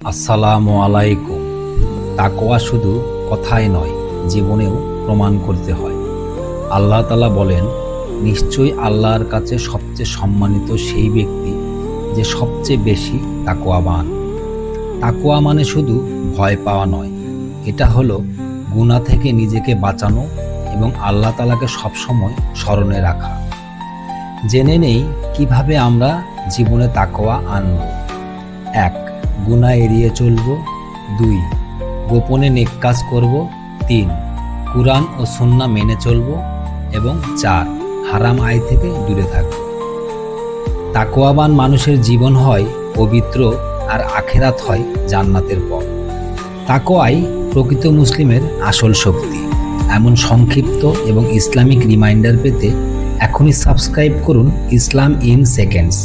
আসসালামু আলাইকুম। তাকওয়া শুধু কথায় নয়, জীবনেও প্রমাণ করতে হয়। আল্লাহ তাআলা বলেন, নিশ্চয়ই আল্লাহর কাছে সবচেয়ে সম্মানিত সেই ব্যক্তি যে সবচেয়ে বেশি তাকওয়াবান। তাকওয়া মানে শুধু ভয় পাওয়া নয়, এটা হলো গুনাহ থেকে নিজেকে বাঁচানো এবং আল্লাহ তাআলাকে সবসময় স্মরণে রাখা। জেনে নেই কিভাবে আমরা জীবনে তাকওয়া আনব। 1. গুনাহ এড়িয়ে চলব। 2. গোপনে নেক কাজ করব। 3. কুরআন ও সুন্নাহ মেনে চলব। এবং 4. হারাম আয় থেকে দূরে থাকব। তাকওয়াবান মানুষের জীবন হয় পবিত্র আর আখিরাত হয় জান্নাতের পথ। তাকওয়াই প্রকৃত মুসলিমের আসল শক্তি। এমন সংক্ষিপ্ত এবং ইসলামিক রিমাইন্ডার পেতে এখনই সাবস্ক্রাইব করুন ইসলাম ইন সেকেন্ডস।